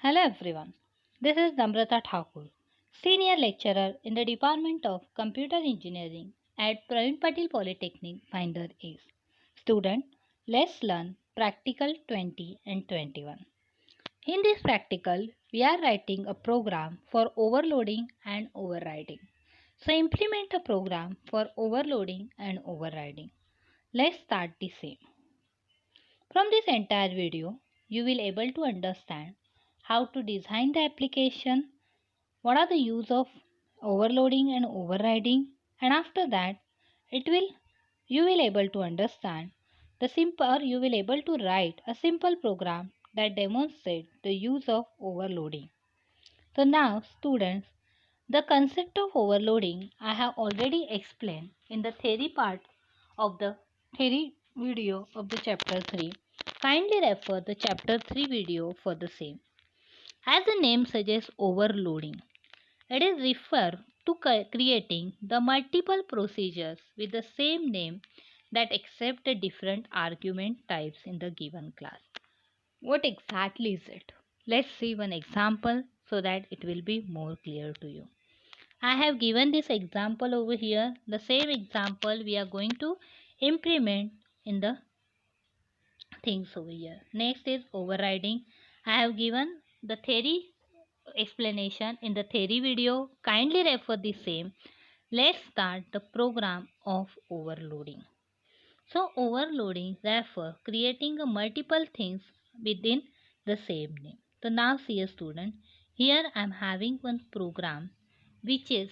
Hello everyone. This is Namrata Thakur, Senior Lecturer in the Department of Computer Engineering at Praveen Patil Polytechnic, Binder East. Student, let's learn Practical 20 and 21. In this practical, we are writing a program for overloading and overriding. So implement a program for overloading and overriding. Let's start the same. From this entire video, you will able to understand how to design the application, what are the use of overloading and overriding, and after that it will you will able to understand the simple or you will able to write a simple program that demonstrates the use of overloading. So now students, the concept of overloading I have already explained in the theory part of the theory video of the chapter 3. Kindly refer the chapter 3 video for the same. As the name suggests, overloading, it is refer to creating the multiple procedures with the same name that accept the different argument types in the given class. What exactly is it? Let's see one example so that it will be more clear to you. I have given this example over here. The same example we are going to implement in the things over here. Next is overriding. I have given the theory explanation in the theory video. Kindly refer the same. Let's start the program of overloading. So overloading refer creating a multiple things within the same name. So now see a student. Here I am having one program which is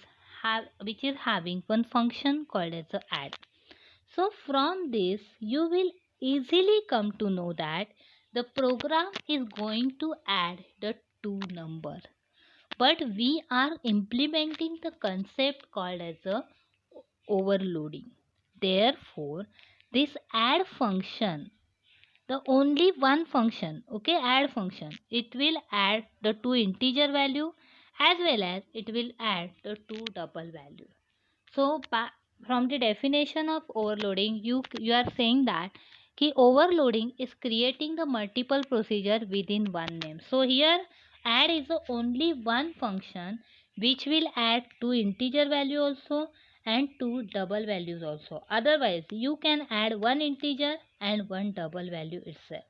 having one function called as a add. So from this you will easily come to know that the program is going to add the two number, but we are implementing the concept called as a overloading. Therefore this add function, the only one function, okay, add function, it will add the two integer value as well as it will add the two double value. So from the definition of overloading, you are saying that ki overloading is creating the multiple procedure within one name. So here add is the only one function which will add two integer value also and two double values also. Otherwise you can add one integer and one double value itself.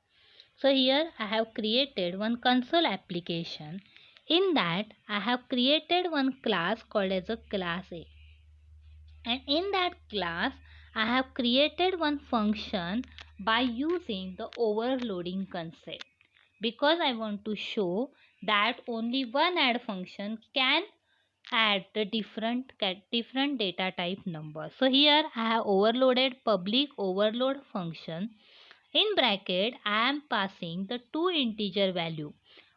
So here I have created one console application. In that I have created one class called as a class A, and in that class I have created one function by using the overloading concept, because I want to show that only one add function can add the different data type number. So here I have overloaded public overload function. In bracket I am passing the two integer value,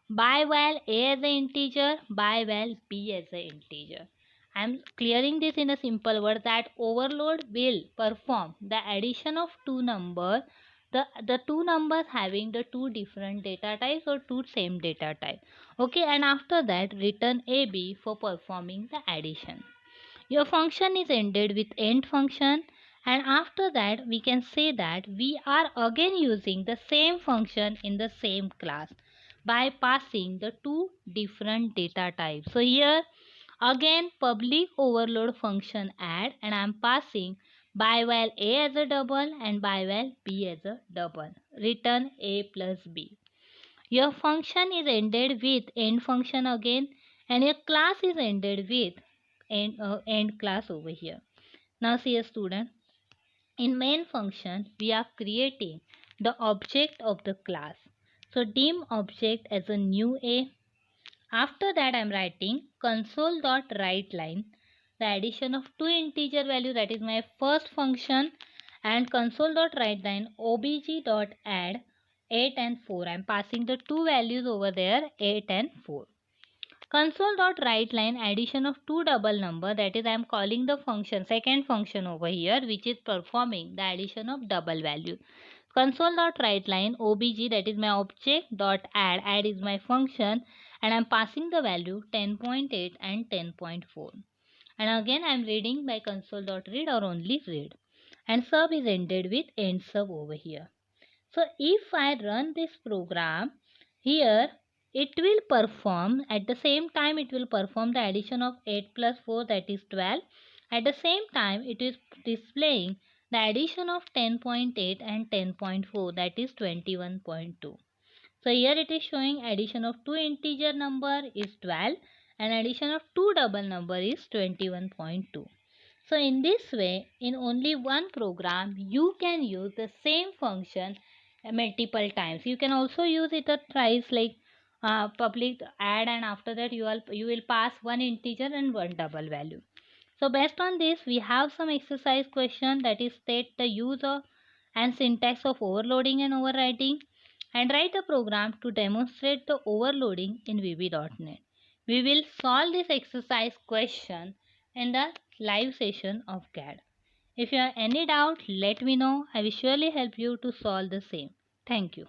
by val a as a integer, by val b as a integer. I am clearing this in a simple word that overload will perform the addition of two numbers, the two numbers having the two different data types or two same data type. Okay, and after that return ab for performing the addition. Your function is ended with end function, and after that we can say that we are again using the same function in the same class by passing the two different data types. So here again public overload function add, and I am passing by val a as a double and by val b as a double. Return a plus b. Your function is ended with end function again, and your class is ended with end class over here. Now see a student, in main function we are creating the object of the class. So dim object as a new a. After that I am writing console dot write line, the addition of two integer value, that is my first function, and console dot write line obj dot add 8 and 4. I am passing the two values over there, 8 and 4. Console.WriteLine addition of two double number, that is I am calling the function second function over here which is performing the addition of double value. Console.WriteLine obj, that is my object dot add is my function, and I am passing the value 10.8 and 10.4. And again I am reading by console.read or only read, and sub is ended with end sub over here. So if I run this program here, it will perform at the same time, it will perform the addition of 8 plus 4, that is 12. At the same time, it is displaying the addition of 10.8 and 10.4, that is 21.2. So here it is showing addition of two integer number is 12 and addition of two double number is 21.2. So in this way, in only one program, you can use the same function multiple times. You can also use it at thrice, like public add, and after that you will pass one integer and one double value. So based on this, we have some exercise question, that is state the use of and syntax of overloading and overwriting, and write a program to demonstrate the overloading in VB.NET. We will solve this exercise question in the live session of CAD. If you have any doubt, let me know. I will surely help you to solve the same. Thank you.